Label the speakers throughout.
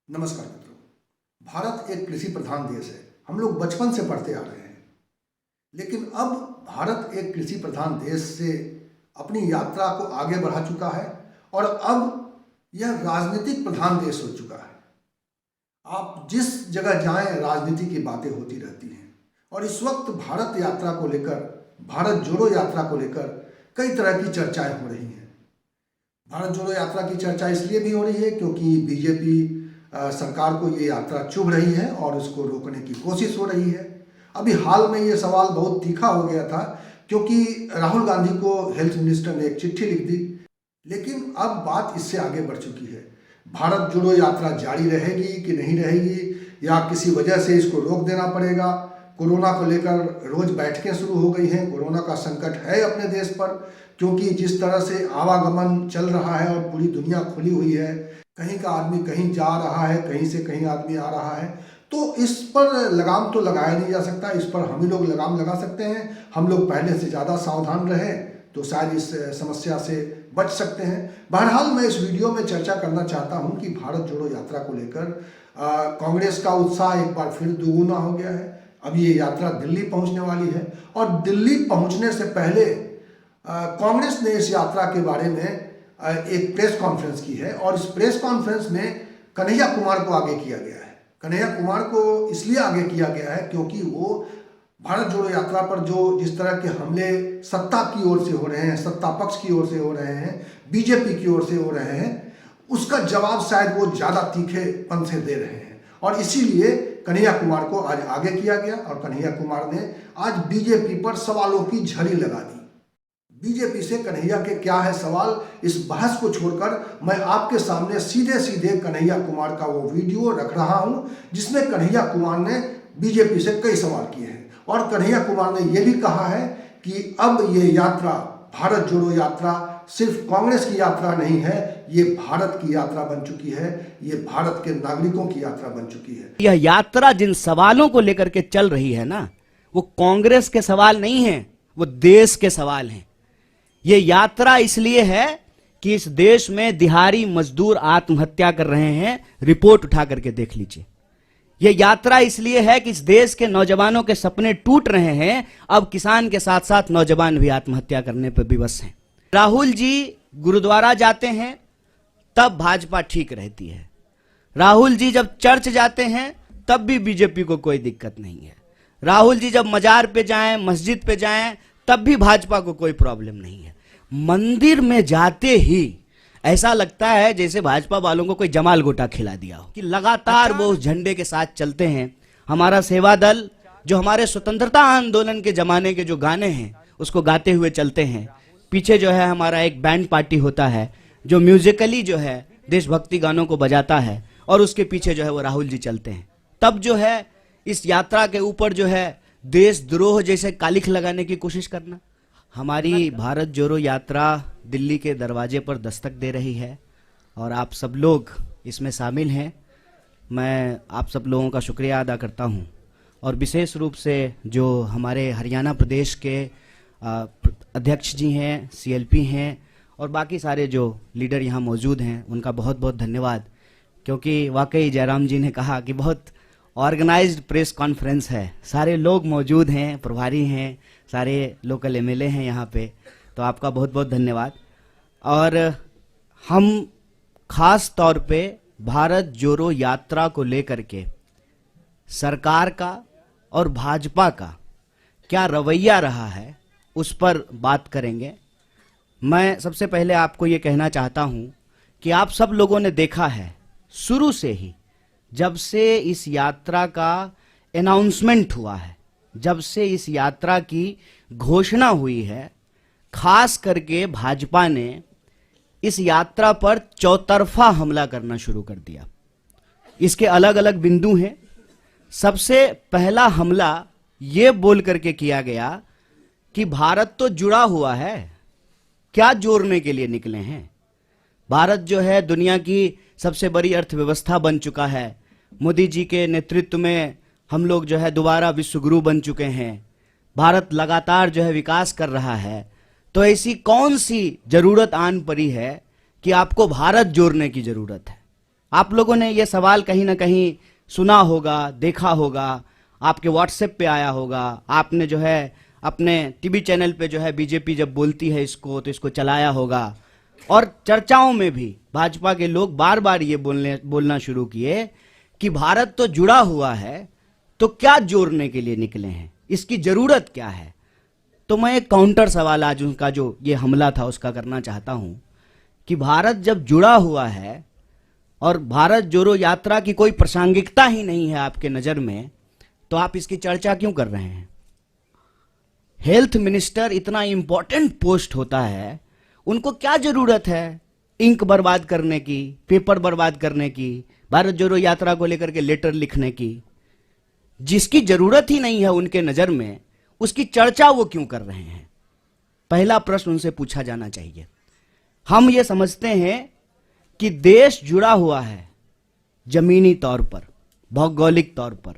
Speaker 1: नमस्कार मित्रों। भारत एक कृषि प्रधान देश है। हम लोग बचपन से पढ़ते आ रहे हैं, लेकिन अब भारत एक कृषि प्रधान देश से अपनी यात्रा को आगे बढ़ा चुका है और अब यह राजनीतिक प्रधान देश हो चुका है। आप जिस जगह जाएं, राजनीति की बातें होती रहती हैं और इस वक्त भारत यात्रा को लेकर, भारत जोड़ो यात्रा को लेकर कई तरह की चर्चाएं हो रही हैं। भारत जोड़ो यात्रा की चर्चा इसलिए भी हो रही है क्योंकि बीजेपी सरकार को ये यात्रा चुभ रही है और उसको रोकने की कोशिश हो रही है। अभी हाल में ये सवाल बहुत तीखा हो गया था क्योंकि राहुल गांधी को हेल्थ मिनिस्टर ने एक चिट्ठी लिख दी, लेकिन अब बात इससे आगे बढ़ चुकी है। भारत जोड़ो यात्रा जारी रहेगी कि नहीं रहेगी, या किसी वजह से इसको रोक देना पड़ेगा। कोरोना को लेकर रोज बैठकें शुरू हो गई हैं। कोरोना का संकट है अपने देश पर, क्योंकि जिस तरह से आवागमन चल रहा है और पूरी दुनिया खुली हुई है, कहीं का आदमी कहीं जा रहा है, कहीं से कहीं आदमी आ रहा है, तो इस पर लगाम तो लगाया नहीं जा सकता। इस पर हम ही लोग लगाम लगा सकते हैं। हम लोग पहले से ज़्यादा सावधान रहें तो शायद इस समस्या से बच सकते हैं। बहरहाल मैं इस वीडियो में चर्चा करना चाहता हूं कि भारत जोड़ो यात्रा को लेकर कांग्रेस का उत्साह एक बार फिर दुगुना हो गया है। अब ये यात्रा दिल्ली पहुंचने वाली है और दिल्ली पहुंचने से पहले कांग्रेस ने इस यात्रा के बारे में एक प्रेस कॉन्फ्रेंस की है और इस प्रेस कॉन्फ्रेंस में कन्हैया कुमार को आगे किया गया है। कन्हैया कुमार को इसलिए आगे किया गया है क्योंकि वो भारत जोड़ो यात्रा पर जो जिस तरह के हमले सत्ता की ओर से हो रहे हैं, सत्ता पक्ष की ओर से हो रहे हैं, बीजेपी की ओर से हो रहे हैं, उसका जवाब शायद वो ज़्यादा तीखेपन से दे रहे हैं और इसीलिए कन्हैया कुमार को आज आगे किया गया और कन्हैया कुमार ने आज बीजेपी पर सवालों की झड़ी लगा दी। बीजेपी से कन्हैया के क्या है सवाल, इस बहस को छोड़कर मैं आपके सामने सीधे सीधे कन्हैया कुमार का वो वीडियो रख रहा हूं जिसमें कन्हैया कुमार ने बीजेपी से कई सवाल किए हैं और कन्हैया कुमार ने यह भी कहा है कि अब ये यात्रा, भारत जोड़ो यात्रा सिर्फ कांग्रेस की यात्रा नहीं है, ये भारत की यात्रा बन चुकी है, ये भारत के नागरिकों की यात्रा बन चुकी है।
Speaker 2: यह यात्रा जिन सवालों को लेकर के चल रही है ना, वो कांग्रेस के सवाल नहीं है, वो देश के सवाल हैं। ये यात्रा इसलिए है कि इस देश में दिहाड़ी मजदूर आत्महत्या कर रहे हैं, रिपोर्ट उठा करके देख लीजिए। यह यात्रा इसलिए है कि इस देश के नौजवानों के सपने टूट रहे हैं। अब किसान के साथ साथ नौजवान भी आत्महत्या करने पर विवश हैं। राहुल जी गुरुद्वारा जाते हैं तब भाजपा ठीक रहती है। राहुल जी जब चर्च जाते हैं तब भी बीजेपी को कोई दिक्कत नहीं है। राहुल जी जब मजार पे जाएं, मस्जिद पे जाएं, तब भी भाजपा को कोई प्रॉब्लम नहीं है। मंदिर में जाते ही ऐसा लगता है जैसे भाजपा वालों को कोई जमाल गोटा खिला दिया हो, कि लगातार वो उस झंडे के साथ चलते हैं। हमारा सेवा दल जो हमारे स्वतंत्रता आंदोलन के जमाने के जो गाने हैं उसको गाते हुए चलते हैं। पीछे जो है हमारा एक बैंड पार्टी होता है जो म्यूजिकली जो है देशभक्ति गानों को बजाता है और उसके पीछे जो है वो राहुल जी चलते हैं। तब जो है इस यात्रा के ऊपर जो है देशद्रोह जैसे कालिख लगाने की कोशिश करना। हमारी भारत जोड़ो यात्रा दिल्ली के दरवाजे पर दस्तक दे रही है और आप सब लोग इसमें शामिल हैं। मैं आप सब लोगों का शुक्रिया अदा करता हूं और विशेष रूप से जो हमारे हरियाणा प्रदेश के अध्यक्ष जी हैं, सीएलपी हैं और बाकी सारे जो लीडर यहाँ मौजूद हैं, उनका बहुत बहुत धन्यवाद। क्योंकि वाकई जयराम जी ने कहा कि बहुत ऑर्गेनाइज्ड प्रेस कॉन्फ्रेंस है, सारे लोग मौजूद हैं, प्रभारी हैं, सारे लोकल एमएलए हैं यहाँ पे, तो आपका बहुत बहुत धन्यवाद। और हम खास तौर पे भारत जोड़ो यात्रा को लेकर के सरकार का और भाजपा का क्या रवैया रहा है उस पर बात करेंगे। मैं सबसे पहले आपको ये कहना चाहता हूँ कि आप सब लोगों ने देखा है शुरू से ही, जब से इस यात्रा का अनाउंसमेंट हुआ है, जब से इस यात्रा की घोषणा हुई है, खास करके भाजपा ने इस यात्रा पर चौतरफा हमला करना शुरू कर दिया। इसके अलग अलग बिंदु हैं। सबसे पहला हमला ये बोल करके किया गया कि भारत तो जुड़ा हुआ है, क्या जोड़ने के लिए निकले हैं। भारत जो है दुनिया की सबसे बड़ी अर्थव्यवस्था बन चुका है। मोदी जी के नेतृत्व में हम लोग जो है दोबारा विश्व गुरु बन चुके हैं। भारत लगातार जो है विकास कर रहा है। तो ऐसी कौन सी जरूरत आन पड़ी है कि आपको भारत जोड़ने की जरूरत है। आप लोगों ने ये सवाल कहीं ना कहीं सुना होगा, देखा होगा, आपके व्हाट्सएप पे आया होगा, आपने जो है अपने टीवी चैनल पे जो है बीजेपी जब बोलती है इसको तो इसको चलाया होगा। और चर्चाओं में भी भाजपा के लोग बार बार ये बोलना शुरू किए कि भारत तो जुड़ा हुआ है, तो क्या जोड़ने के लिए निकले हैं, इसकी जरूरत क्या है। तो मैं एक काउंटर सवाल आज उनका जो ये हमला था उसका करना चाहता हूं कि भारत जब जुड़ा हुआ है और भारत जोड़ो यात्रा की कोई प्रासंगिकता ही नहीं है आपके नजर में, तो आप इसकी चर्चा क्यों कर रहे हैं। हेल्थ मिनिस्टर इतना इंपॉर्टेंट पोस्ट होता है, उनको क्या जरूरत है इंक बर्बाद करने की, पेपर बर्बाद करने की, भारत जोड़ो यात्रा को लेकर के लेटर लिखने की। जिसकी जरूरत ही नहीं है उनके नजर में, उसकी चर्चा वो क्यों कर रहे हैं। पहला प्रश्न उनसे पूछा जाना चाहिए। हम ये समझते हैं कि देश जुड़ा हुआ है जमीनी तौर पर, भौगोलिक तौर पर,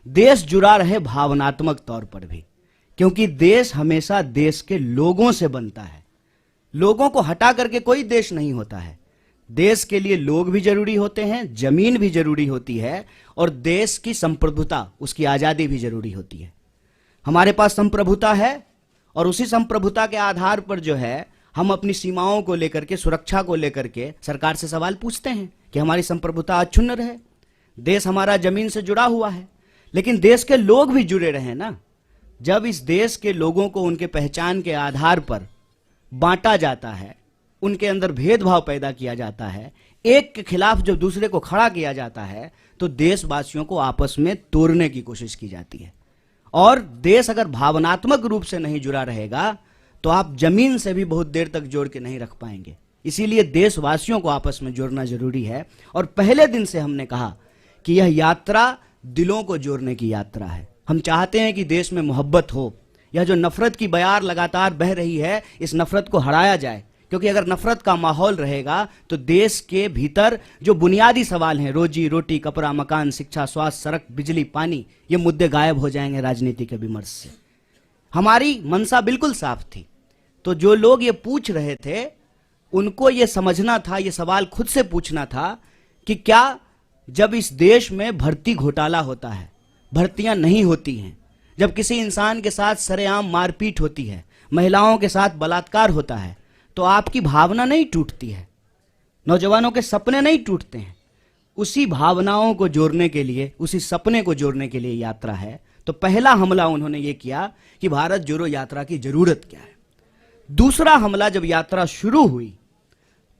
Speaker 2: देश जुड़ा रहे भावनात्मक तौर पर भी, क्योंकि देश हमेशा देश के लोगों से बनता है। लोगों को हटा करके कोई देश नहीं होता है। देश के लिए लोग भी जरूरी होते हैं, जमीन भी जरूरी होती है, और देश की संप्रभुता, उसकी आजादी भी जरूरी होती है। हमारे पास संप्रभुता है और उसी संप्रभुता के आधार पर जो है हम अपनी सीमाओं को लेकर के, सुरक्षा को लेकर के सरकार से सवाल पूछते हैं कि हमारी संप्रभुता अक्षुण्ण रहे। देश हमारा जमीन से जुड़ा हुआ है, लेकिन देश के लोग भी जुड़े रहे ना। जब इस देश के लोगों को उनके पहचान के आधार पर बांटा जाता है, उनके अंदर भेदभाव पैदा किया जाता है, एक के खिलाफ जब दूसरे को खड़ा किया जाता है, तो देशवासियों को आपस में तोड़ने की कोशिश की जाती है। और देश अगर भावनात्मक रूप से नहीं जुड़ा रहेगा तो आप जमीन से भी बहुत देर तक जोड़ के नहीं रख पाएंगे। इसीलिए देशवासियों को आपस में जोड़ना जरूरी है। और पहले दिन से हमने कहा कि यह यात्रा दिलों को जोड़ने की यात्रा है। हम चाहते हैं कि देश में मोहब्बत हो। यह जो नफरत की बयार लगातार बह रही है, इस नफरत को हराया जाए, क्योंकि अगर नफरत का माहौल रहेगा तो देश के भीतर जो बुनियादी सवाल हैं, रोजी रोटी, कपड़ा, मकान, शिक्षा, स्वास्थ्य, सड़क, बिजली, पानी, ये मुद्दे गायब हो जाएंगे राजनीति के विमर्श से। हमारी मंशा बिल्कुल साफ थी। तो जो लोग ये पूछ रहे थे उनको ये समझना था, ये सवाल खुद से पूछना था कि क्या जब इस देश में भर्ती घोटाला होता है, भर्तियां नहीं होती हैं, जब किसी इंसान के साथ सरेआम मारपीट होती है, महिलाओं के साथ बलात्कार होता है, तो आपकी भावना नहीं टूटती है, नौजवानों के सपने नहीं टूटते हैं। उसी भावनाओं को जोड़ने के लिए, उसी सपने को जोड़ने के लिए यात्रा है। तो पहला हमला उन्होंने ये किया कि भारत जोड़ो यात्रा की जरूरत क्या है। दूसरा हमला जब यात्रा शुरू हुई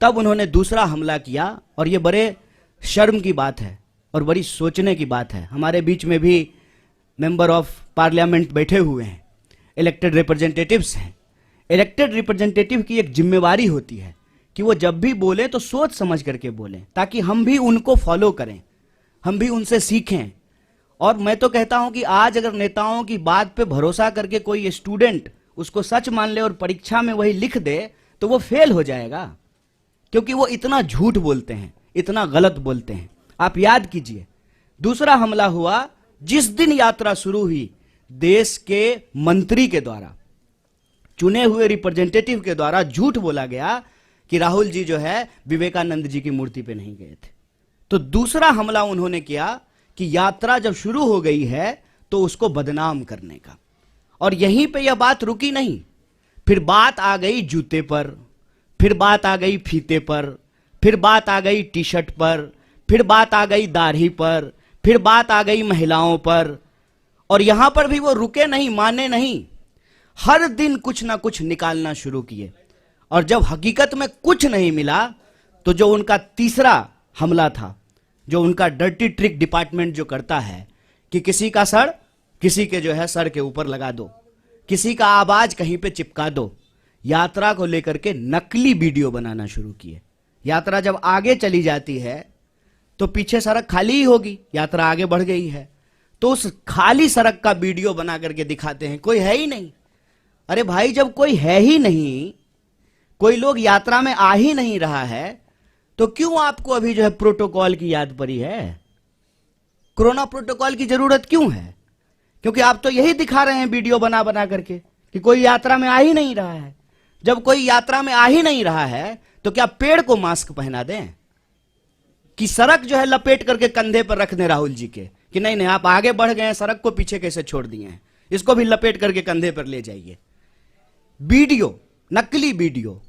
Speaker 2: तब उन्होंने दूसरा हमला किया, और ये बड़े शर्म की बात है और बड़ी सोचने की बात है। हमारे बीच में भी मेंबर ऑफ पार्लियामेंट बैठे हुए हैं, इलेक्टेड रिप्रेजेंटेटिव्स हैं। इलेक्टेड रिप्रेजेंटेटिव की एक जिम्मेवारी होती है कि वो जब भी बोले तो सोच समझ करके बोलें, ताकि हम भी उनको फॉलो करें, हम भी उनसे सीखें। और मैं तो कहता हूं कि आज अगर नेताओं की बात पे भरोसा करके कोई स्टूडेंट उसको सच मान ले और परीक्षा में वही लिख दे तो वो फेल हो जाएगा, क्योंकि वो इतना झूठ बोलते हैं, इतना गलत बोलते हैं। आप याद कीजिए, दूसरा हमला हुआ जिस दिन यात्रा शुरू हुई, देश के मंत्री के द्वारा, चुने हुए रिप्रेजेंटेटिव के द्वारा झूठ बोला गया कि राहुल जी जो है विवेकानंद जी की मूर्ति पे नहीं गए थे। तो दूसरा हमला उन्होंने किया कि यात्रा जब शुरू हो गई है तो उसको बदनाम करने का। और यहीं पे यह बात रुकी नहीं, फिर बात आ गई जूते पर, फिर बात आ गई फीते पर, फिर बात आ गई टी शर्ट पर, फिर बात आ गई दाढ़ी पर, फिर बात आ गई महिलाओं पर। और यहां पर भी वो रुके नहीं, माने नहीं, हर दिन कुछ ना कुछ निकालना शुरू किए। और जब हकीकत में कुछ नहीं मिला तो जो उनका तीसरा हमला था, जो उनका डर्टी ट्रिक डिपार्टमेंट जो करता है कि किसी का सर किसी के जो है सर के ऊपर लगा दो, किसी का आवाज कहीं पे चिपका दो, यात्रा को लेकर के नकली वीडियो बनाना शुरू किए। यात्रा जब आगे चली जाती है तो पीछे सड़क खाली ही होगी, यात्रा आगे बढ़ गई है तो उस खाली सड़क का वीडियो बना करके दिखाते हैं, कोई है ही नहीं। अरे भाई, जब कोई है ही नहीं, कोई लोग यात्रा में आ ही नहीं रहा है, तो क्यों आपको अभी जो है प्रोटोकॉल की याद पड़ी है? कोरोना प्रोटोकॉल की जरूरत क्यों है? क्योंकि आप तो यही दिखा रहे हैं वीडियो बना बना करके कि कोई यात्रा में आ ही नहीं रहा है। जब कोई यात्रा में आ ही नहीं रहा है तो क्या पेड़ को मास्क पहना दें? कि सड़क जो है लपेट करके कंधे पर रख दें राहुल जी के, कि नहीं नहीं आप आगे बढ़ गए हैं, सड़क को पीछे कैसे छोड़ दिए हैं, इसको भी लपेट करके कंधे पर ले जाइए। वीडियो, नकली वीडियो,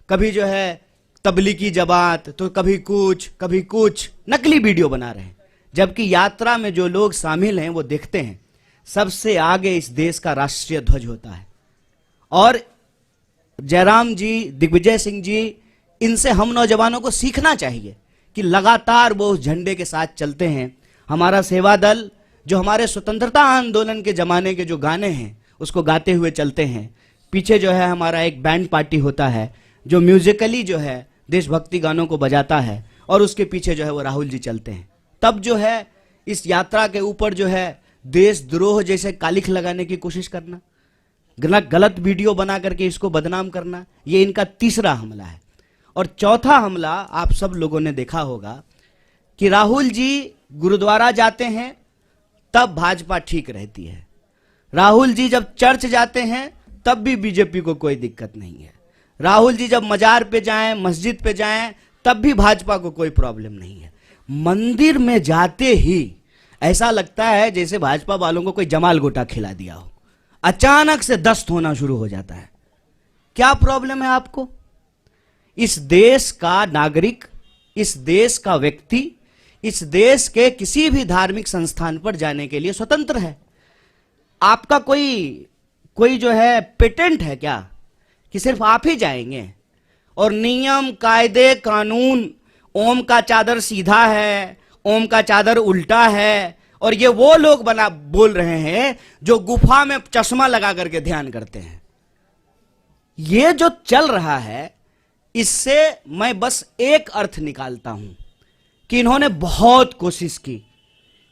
Speaker 2: कभी जो है तबलीगी जमात तो कभी कुछ नकली वीडियो बना रहे हैं, जबकि यात्रा में जो लोग शामिल हैं वो देखते हैं सबसे आगे इस देश का राष्ट्रीय ध्वज होता है। और जयराम जी, दिग्विजय सिंह जी, इनसे हम नौजवानों को सीखना चाहिए कि लगातार वो उस झंडे के साथ चलते हैं। हमारा सेवा दल जो हमारे स्वतंत्रता आंदोलन के जमाने के जो गाने हैं उसको गाते हुए चलते हैं। पीछे जो है हमारा एक बैंड पार्टी होता है जो म्यूजिकली जो है देशभक्ति गानों को बजाता है, और उसके पीछे जो है वो राहुल जी चलते हैं। तब जो है इस यात्रा के ऊपर जो है देशद्रोह जैसे कालिख लगाने की कोशिश करना, गलत वीडियो बना करके इसको बदनाम करना, ये इनका तीसरा हमला है। और चौथा हमला आप सब लोगों ने देखा होगा कि राहुल जी गुरुद्वारा जाते हैं तब भाजपा ठीक रहती है, राहुल जी जब चर्च जाते हैं तब भी बीजेपी को कोई दिक्कत नहीं है, राहुल जी जब मजार पे जाएं, मस्जिद पे जाएं तब भी भाजपा को कोई प्रॉब्लम नहीं है। मंदिर में जाते ही ऐसा लगता है जैसे भाजपा वालों को कोई जमाल गोटा खिला दिया हो, अचानक से दस्त होना शुरू हो जाता है। क्या प्रॉब्लम है आपको? इस देश का नागरिक, इस देश का व्यक्ति, इस देश के किसी भी धार्मिक संस्थान पर जाने के लिए स्वतंत्र है। आपका कोई जो है पेटेंट है क्या कि सिर्फ आप ही जाएंगे? और नियम, कायदे, कानून, ओम का चादर सीधा है, ओम का चादर उल्टा है, और ये वो लोग बोल रहे हैं जो गुफा में चश्मा लगा करके ध्यान करते हैं। ये जो चल रहा है इससे मैं बस एक अर्थ निकालता हूं कि इन्होंने बहुत कोशिश की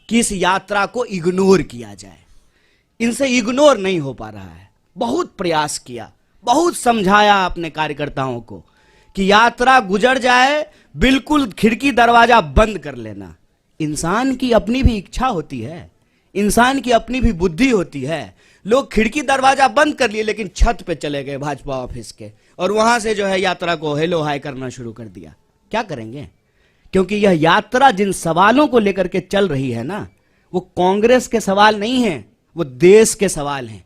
Speaker 2: कि इस यात्रा को इग्नोर किया जाए, इनसे इग्नोर नहीं हो पा रहा है। बहुत प्रयास किया, बहुत समझाया अपने कार्यकर्ताओं को कि यात्रा गुजर जाए, बिल्कुल खिड़की दरवाजा बंद कर लेना। इंसान की अपनी भी इच्छा होती है, इंसान की अपनी भी बुद्धि होती है। लोग खिड़की दरवाजा बंद कर लिए लेकिन छत पे चले गए भाजपा ऑफिस के, और वहां से जो है यात्रा को हेलो हाय करना शुरू कर दिया। क्या करेंगे? क्योंकि यह यात्रा जिन सवालों को लेकर के चल रही है ना, वो कांग्रेस के सवाल नहीं है, वो देश के सवाल हैं।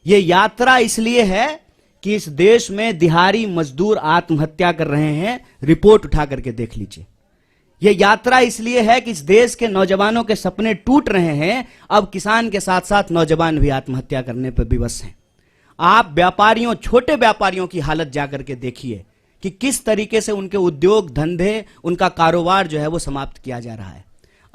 Speaker 2: ये यात्रा इसलिए है कि इस देश में दिहाड़ी मजदूर आत्महत्या कर रहे हैं, रिपोर्ट उठा करके देख लीजिए। यह यात्रा इसलिए है कि इस देश के नौजवानों के सपने टूट रहे हैं, अब किसान के साथ साथ नौजवान भी आत्महत्या करने पर विवश हैं। आप व्यापारियों, छोटे व्यापारियों की हालत जाकर के देखिए कि किस तरीके से उनके उद्योग धंधे, उनका कारोबार जो है वो समाप्त किया जा रहा है।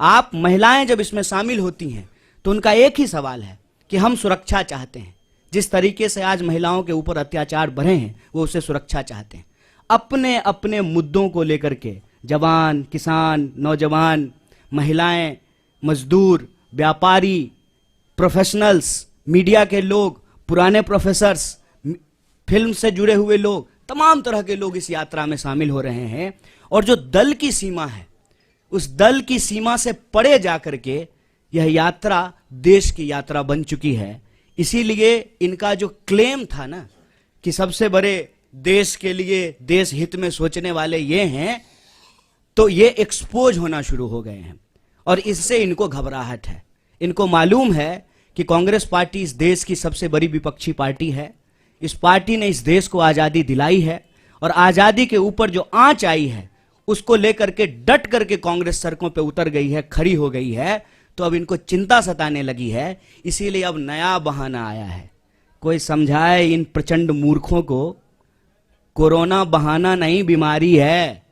Speaker 2: आप महिलाएं जब इसमें शामिल होती हैं तो उनका एक ही सवाल है कि हम सुरक्षा चाहते हैं। जिस तरीके से आज महिलाओं के ऊपर अत्याचार बढ़े हैं वो उससे सुरक्षा चाहते हैं। अपने अपने मुद्दों को लेकर के जवान, किसान, नौजवान, महिलाएं, मजदूर, व्यापारी, प्रोफेशनल्स, मीडिया के लोग, पुराने प्रोफेसर्स, फिल्म से जुड़े हुए लोग, तमाम तरह के लोग इस यात्रा में शामिल हो रहे हैं। और जो दल की सीमा है, उस दल की सीमा से परे जाकर के यह यात्रा देश की यात्रा बन चुकी है। इसीलिए इनका जो क्लेम था ना कि सबसे बड़े देश के लिए, देश हित में सोचने वाले ये हैं, तो ये एक्सपोज होना शुरू हो गए हैं। और इससे इनको घबराहट है। इनको मालूम है कि कांग्रेस पार्टी इस देश की सबसे बड़ी विपक्षी पार्टी है। इस पार्टी ने इस देश को आज़ादी दिलाई है, और आज़ादी के ऊपर जो आंच आई है उसको लेकर के डट करके कांग्रेस सड़कों पे उतर गई है, खड़ी हो गई है। तो अब इनको चिंता सताने लगी है, इसीलिए अब नया बहाना आया है। कोई समझाए इन प्रचंड मूर्खों को, कोरोना बहाना नहीं, बीमारी है।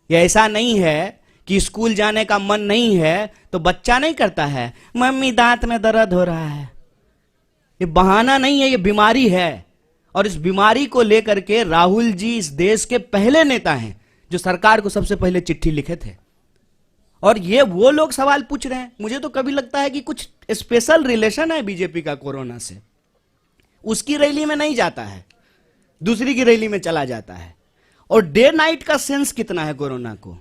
Speaker 2: ये ऐसा नहीं है कि स्कूल जाने का मन नहीं है तो बच्चा नहीं करता है, मम्मी दांत में दर्द हो रहा है। ये बहाना नहीं है, ये बीमारी है। और इस बीमारी को लेकर के राहुल जी इस देश के पहले नेता हैं जो सरकार को सबसे पहले चिट्ठी लिखे थे। और ये वो लोग सवाल पूछ रहे हैं। मुझे तो कभी लगता है कि कुछ स्पेशल रिलेशन है बीजेपी का कोरोना से। उसकी रैली में नहीं जाता है, दूसरी की रैली में चला जाता है। और डे नाइट का सेंस कितना है कोरोना को,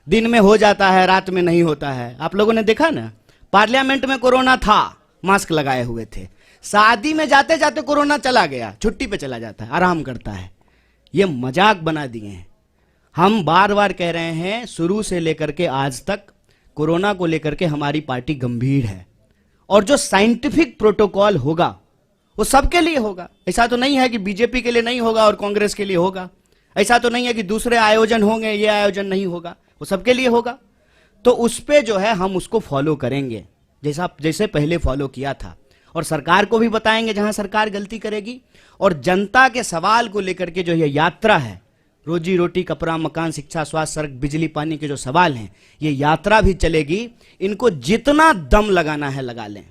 Speaker 2: दिन में हो जाता है, रात में नहीं होता है। आप लोगों ने देखा ना, पार्लियामेंट में कोरोना था, मास्क लगाए हुए थे। शादी में जाते जाते कोरोना चला गया, छुट्टी पे चला जाता है, आराम करता है। ये मजाक बना दिए हैं। हम बार बार कह रहे हैं, शुरू से लेकर के आज तक कोरोना को लेकर के हमारी पार्टी गंभीर है, और जो साइंटिफिक प्रोटोकॉल होगा वो सबके लिए होगा। ऐसा तो नहीं है कि बीजेपी के लिए नहीं होगा और कांग्रेस के लिए होगा। ऐसा तो नहीं है कि दूसरे आयोजन होंगे, ये आयोजन नहीं होगा, वो सबके लिए होगा। तो उस पे जो है हम उसको फॉलो करेंगे, जैसे पहले फॉलो किया था, और सरकार को भी बताएंगे जहां सरकार गलती करेगी। और जनता के सवाल को लेकर के जो ये यात्रा है, रोजी रोटी, कपड़ा, मकान, शिक्षा, स्वास्थ्य, सड़क, बिजली, पानी के जो सवाल हैं, ये यात्रा भी चलेगी। इनको जितना दम लगाना है लगा लें।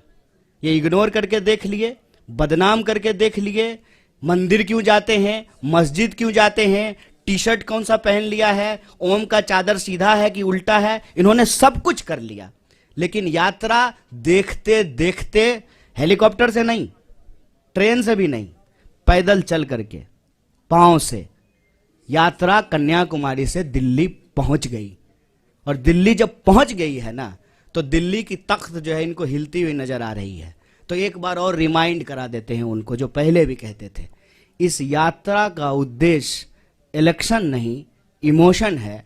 Speaker 2: ये इग्नोर करके देख लिए, बदनाम करके देख लिए, मंदिर क्यों जाते हैं, मस्जिद क्यों जाते हैं, टी शर्ट कौन सा पहन लिया है, ओम का चादर सीधा है कि उल्टा है, इन्होंने सब कुछ कर लिया। लेकिन यात्रा देखते देखते, हेलीकॉप्टर से नहीं, ट्रेन से भी नहीं, पैदल चल करके, पांव से यात्रा कन्याकुमारी से दिल्ली पहुंच गई। और दिल्ली जब पहुंच गई है ना, तो दिल्ली की तख्त जो है इनको हिलती हुई नजर आ रही है। तो एक बार और रिमाइंड करा देते हैं उनको, जो पहले भी कहते थे, इस यात्रा का उद्देश्य इलेक्शन नहीं, इमोशन है।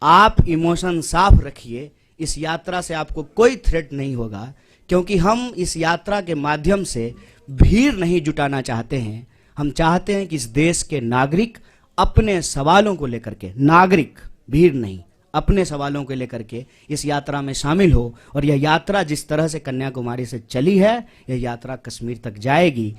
Speaker 2: आप इमोशन साफ रखिए, इस यात्रा से आपको कोई थ्रेट नहीं होगा, क्योंकि हम इस यात्रा के माध्यम से भीड़ नहीं जुटाना चाहते हैं। हम चाहते हैं कि इस देश के नागरिक अपने सवालों को लेकर के, नागरिक, भीड़ नहीं, अपने सवालों को लेकर के इस यात्रा में शामिल हो। और यह यात्रा जिस तरह से कन्याकुमारी से चली है, यह यात्रा कश्मीर तक जाएगी।